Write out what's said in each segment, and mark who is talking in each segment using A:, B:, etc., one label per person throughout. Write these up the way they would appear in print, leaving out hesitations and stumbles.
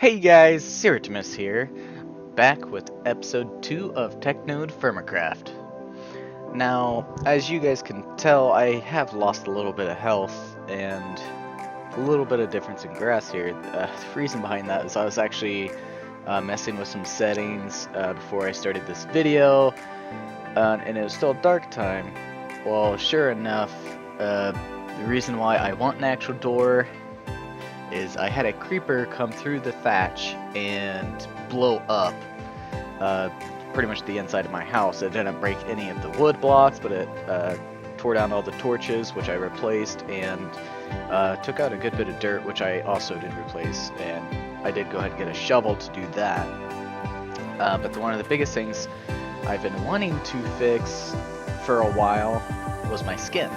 A: Hey guys, Sirotomis here, back with episode 2 of TechnodeFirmaCraft. Now, as you guys can tell, I have lost a little bit of health and a little bit of difference in grass here. The reason behind that is I was actually messing with some settings before I started this video, and it was still dark time. Well, sure enough, the reason why I want an actual door is I had a creeper come through the thatch and blow up pretty much the inside of my house. It didn't break any of the wood blocks, but it tore down all the torches, which I replaced, and took out a good bit of dirt, which I also did replace, and I did go ahead and get a shovel to do that. But one of the biggest things I've been wanting to fix for a while was my skin.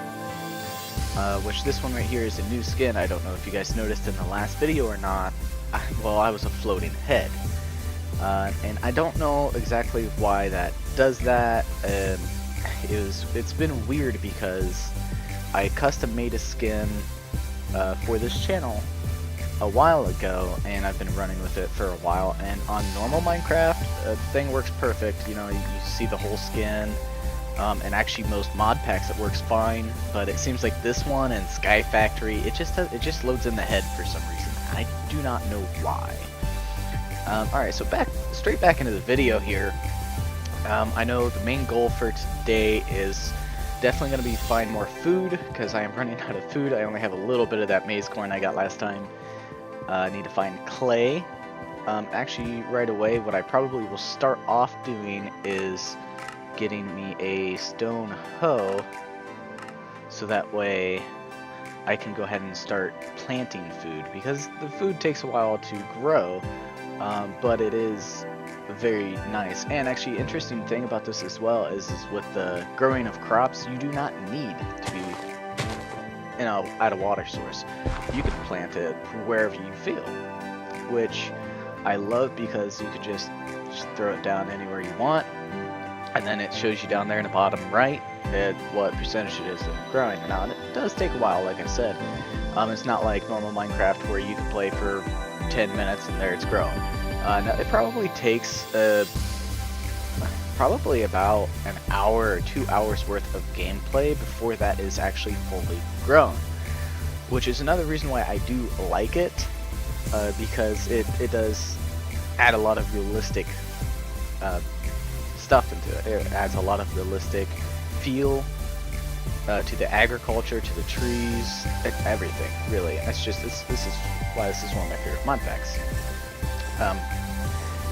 A: Which this one right here is a new skin. I don't know if you guys noticed in the last video or not. I was a floating head. And I don't know exactly why that does that. It's been weird because I custom made a skin for this channel a while ago, and I've been running with it for a while. And on normal Minecraft, the thing works perfect. You know, you see the whole skin. And actually most mod packs it works fine, but it seems like this one and Sky Factory, it just loads in the head for some reason. I do not know why. Alright, so straight back into the video here. I know the main goal for today is definitely going to be find more food, because I am running out of food. I only have a little bit of that maize corn I got last time. I need to find clay. Actually, right away, what I probably will start off doing is getting me a stone hoe, so that way I can go ahead and start planting food, because the food takes a while to grow, but it is very nice. And actually, interesting thing about this as well is with the growing of crops, you do not need to be at a water source. You can plant it wherever you feel, which I love, because you could just throw it down anywhere you want. And then it shows you down there in the bottom right what percentage it is of growing. Now, and it does take a while, like I said. It's not like normal Minecraft where you can play for 10 minutes and there it's grown. Now, it probably takes probably about an hour or 2 hours worth of gameplay before that is actually fully grown. Which is another reason why I do like it, because it does add a lot of realistic stuff into it. It adds a lot of realistic feel to the agriculture, to the trees, everything, really. This is why this is one of my favorite mod packs.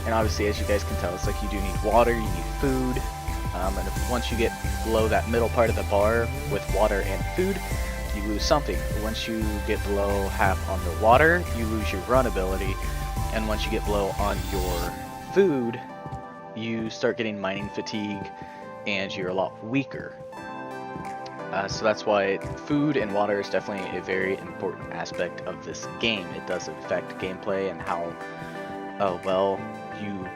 A: And obviously, as you guys can tell, it's like you do need water, you need food, and once you get below that middle part of the bar with water and food, you lose something. Once you get below half on the water, you lose your run ability, and once you get below on your food, you start getting mining fatigue, and you're a lot weaker. So that's why food and water is definitely a very important aspect of this game. It does affect gameplay and how well you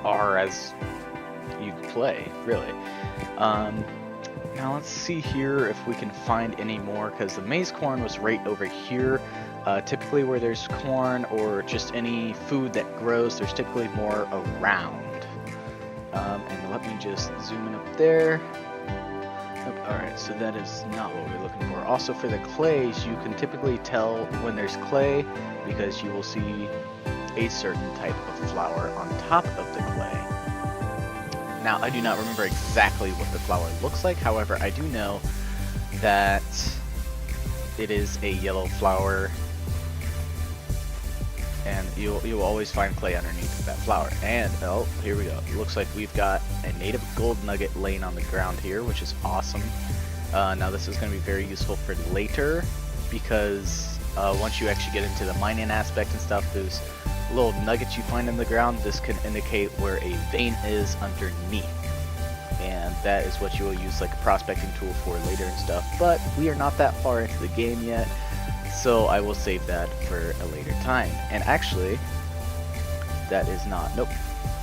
A: are as you play, really. Now let's see here if we can find any more, because the maize corn was right over here. Typically where there's corn or just any food that grows, there's typically more around. And let me just zoom in up there. Alright, so that is not what we're looking for. Also, for the clays, you can typically tell when there's clay because you will see a certain type of flower on top of the clay. Now, I do not remember exactly what the flower looks like. However, I do know that it is a yellow flower, and you'll always find clay underneath that flower. And oh, here we go. It looks like we've got a native gold nugget laying on the ground here, which is awesome. Now this is going to be very useful for later, because once you actually get into the mining aspect and stuff, those little nuggets you find in the ground, this can indicate where a vein is underneath. And that is what you will use like a prospecting tool for later and stuff. But we are not that far into the game yet, so I will save that for a later time. And actually, that is not, nope,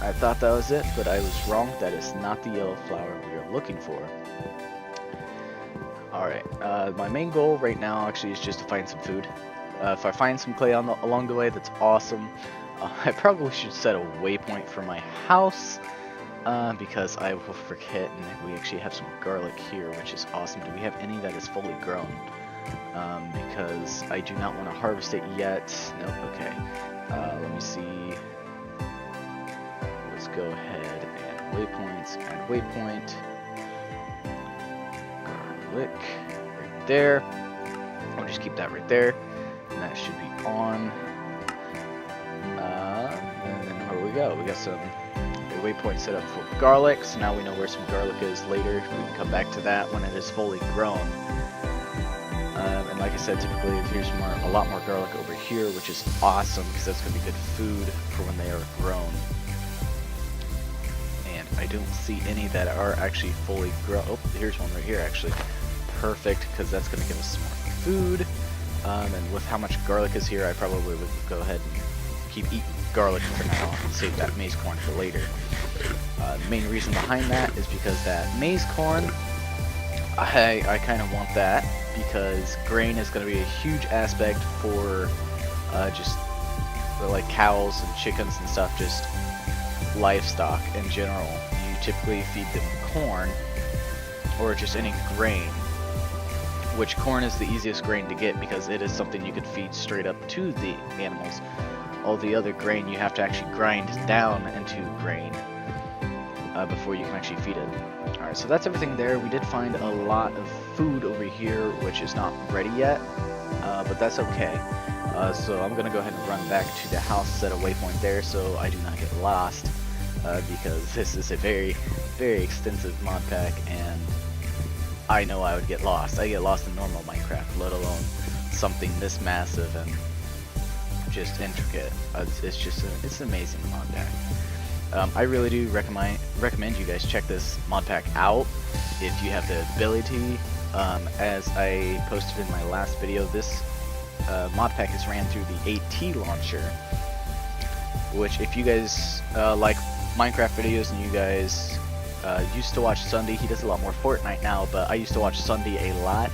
A: I thought that was it, but I was wrong. That is not the yellow flower we are looking for. Alright, my main goal right now actually is just to find some food. If I find some clay along the way, that's awesome. I probably should set a waypoint for my house, because I will forget, and we actually have some garlic here, which is awesome. Do we have any that is fully grown? Because I do not want to harvest it yet. Nope, okay. Let me see. Let's go ahead and waypoints, add waypoint. Garlic, right there. I'll just keep that right there, and that should be on. And then here we go. We got some waypoint set up for garlic, so now we know where some garlic is later. We can come back to that when it is fully grown. And like I said, typically there's a lot more garlic over here, which is awesome because that's going to be good food for when they are grown. And I don't see any that are actually fully grown. Oh, here's one right here actually. Perfect, because that's going to give us some more food. And with how much garlic is here, I probably would go ahead and keep eating garlic for now and save that maize corn for later. The main reason behind that is because that maize corn, I kind of want that because grain is going to be a huge aspect for just like cows and chickens and stuff, just livestock in general. You typically feed them corn or just any grain, which corn is the easiest grain to get because it is something you could feed straight up to the animals. All the other grain you have to actually grind down into grain before you can actually feed it. Alright, so that's everything there. We did find a lot of food over here, which is not ready yet, but that's okay. So I'm going to go ahead and run back to the house, set a waypoint there so I do not get lost, because this is a very, very extensive mod pack, and I know I would get lost. I get lost in normal Minecraft, let alone something this massive and just intricate. It's an amazing mod pack. I really do recommend you guys check this mod pack out if you have the ability. As I posted in my last video, this mod pack is ran through the AT launcher, which if you guys like Minecraft videos and you guys used to watch Sunday, he does a lot more Fortnite now, but I used to watch Sunday a lot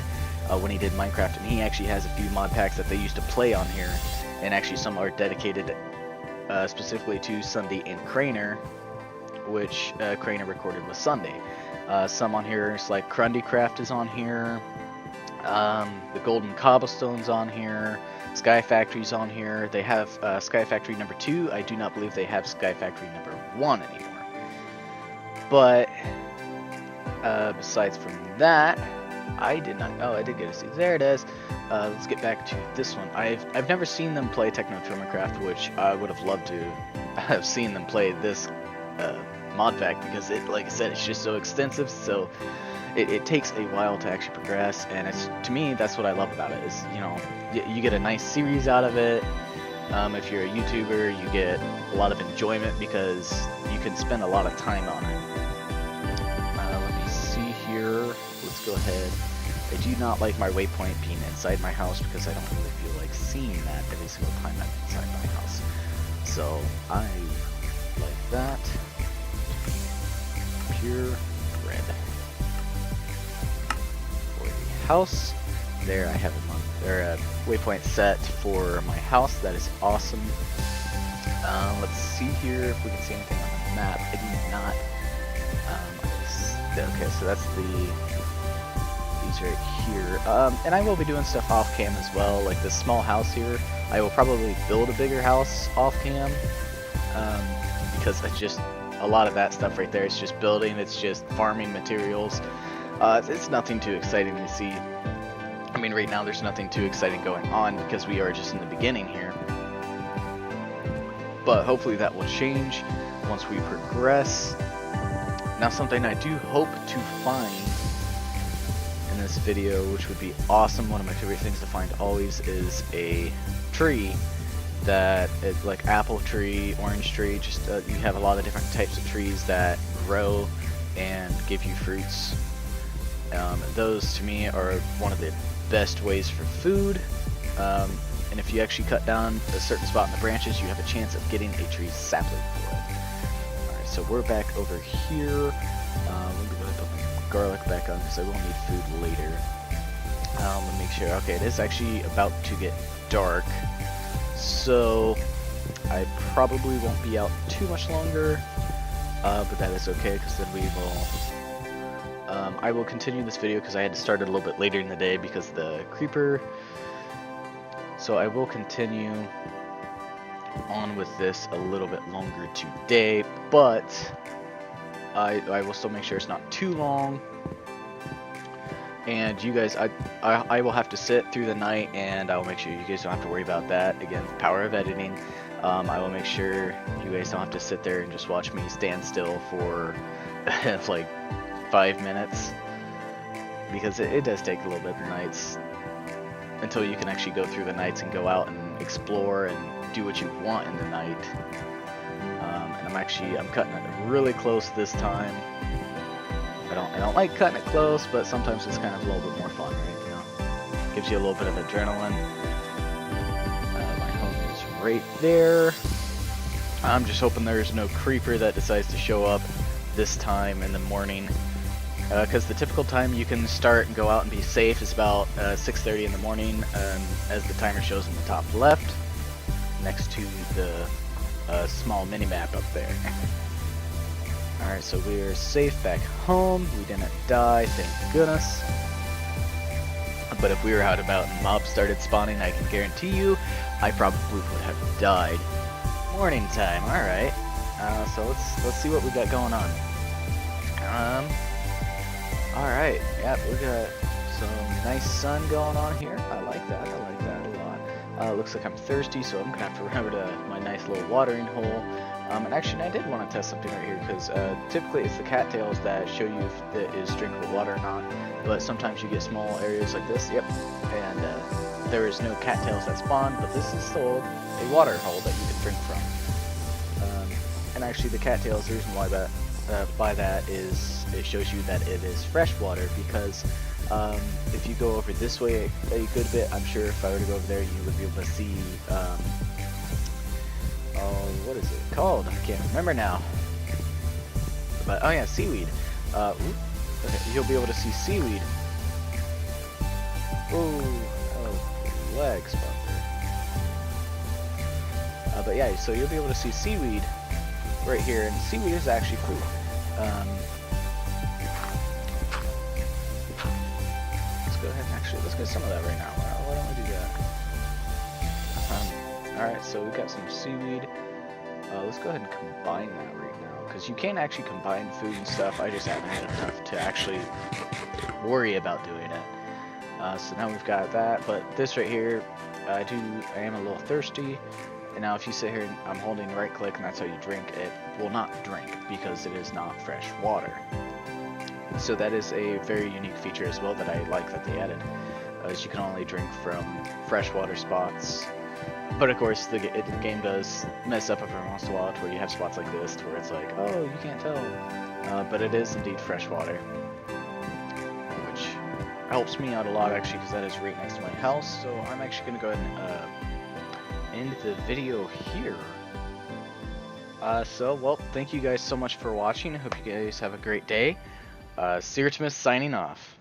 A: when he did Minecraft, and he actually has a few mod packs that they used to play on here, and actually some are dedicated specifically to Sunday and Craner, which Craner recorded with Sunday. Some on here, it's like TerraFirmacraft is on here, the Golden Cobblestone's on here, Sky Factory's on here. They have Sky Factory number 2. I do not believe they have Sky Factory number 1 anymore. But besides from that, I did not. Oh, I did get to see. There it is. Let's get back to this one. I've never seen them play TechnodeFirmaCraft, which I would have loved to have seen them play this mod pack, because it, like I said, it's just so extensive. So it takes a while to actually progress, and it's, to me, that's what I love about it. Is, you know, you get a nice series out of it. If you're a YouTuber, you get a lot of enjoyment because you can spend a lot of time on it. Let me see here. Let's go ahead. I do not like my waypoint being inside my house because I don't really feel like seeing that every single time I'm inside my house. So I like that. Pure red. For the house, there I have a waypoint set for my house. That is awesome. Let's see here if we can see anything on the map. I do not. Okay, so that's these right here. And I will be doing stuff off cam as well, like this small house here. I will probably build a bigger house off cam, because it's just a lot of that stuff right there. It's just building. It's just farming materials. It's nothing too exciting to see. I mean, right now there's nothing too exciting going on because we are just in the beginning here. But hopefully that will change once we progress. Now, something I do hope to find in this video, which would be awesome, one of my favorite things to find always, is a tree that is like apple tree, orange tree. Just you have a lot of different types of trees that grow and give you fruits. Those to me are one of the best ways for food. And if you actually cut down a certain spot in the branches, you have a chance of getting a tree sapling for it. Alright, so we're back over here. Let me go ahead and put my garlic back on because I will need food later. Let me make sure. Okay, it is actually about to get dark, so I probably won't be out too much longer, but that is okay, because then we will, I will continue this video because I had to start it a little bit later in the day because of the creeper, so I will continue on with this a little bit longer today, but I will still make sure it's not too long. And you guys, I will have to sit through the night, and I will make sure you guys don't have to worry about that. Again, power of editing. I will make sure you guys don't have to sit there and just watch me stand still for like 5 minutes, because it does take a little bit of nights until you can actually go through the nights and go out and explore and do what you want in the night. And I'm cutting it really close this time. I don't like cutting it close, but sometimes it's kind of a little bit more fun, right? You know, gives you a little bit of adrenaline. My home is right there. I'm just hoping there's no creeper that decides to show up this time in the morning, because the typical time you can start and go out and be safe is about 6:30 in the morning, as the timer shows in the top left, next to the small mini map up there. Alright, so we are safe back home. We didn't die, thank goodness. But if we were out about and mobs started spawning, I can guarantee you I probably would have died. Morning time, alright. So let's see what we got going on. Alright, yeah, we got some nice sun going on here. I like that a lot. Looks like I'm thirsty, so I'm gonna have to remember my nice little watering hole. And actually, I did want to test something right here, because typically it's the cattails that show you if it is drinkable water or not, but sometimes you get small areas like this, yep, and there is no cattails that spawn, but this is still a water hole that you can drink from. And actually the cattails, the reason why by that is it shows you that it is fresh water, because if you go over this way a good bit, I'm sure if I were to go over there, you would be able to see what is it called? I can't remember now. But oh yeah, seaweed. Okay, you'll be able to see seaweed. Leg spot there. But yeah, so you'll be able to see seaweed right here, and seaweed is actually food. Let's go ahead and let's get some of that right now. Why don't we do that? Alright, so we got some seaweed. Let's go ahead and combine that right now, because you can actually combine food and stuff. I just haven't had enough to actually worry about doing it. So now we've got that, but this right here, I am a little thirsty. And now if you sit here and I'm holding right click and that's how you drink, it will not drink because it is not fresh water. So that is a very unique feature as well that I like that they added, as you can only drink from freshwater spots. But of course, the game does mess up every once in a while, to where you have spots like this, to where it's like, oh, you can't tell. But it is indeed fresh water, which helps me out a lot, actually, because that is right next to my house. So I'm actually going to go ahead and end the video here. Well, thank you guys so much for watching. I hope you guys have a great day. Sirotomis signing off.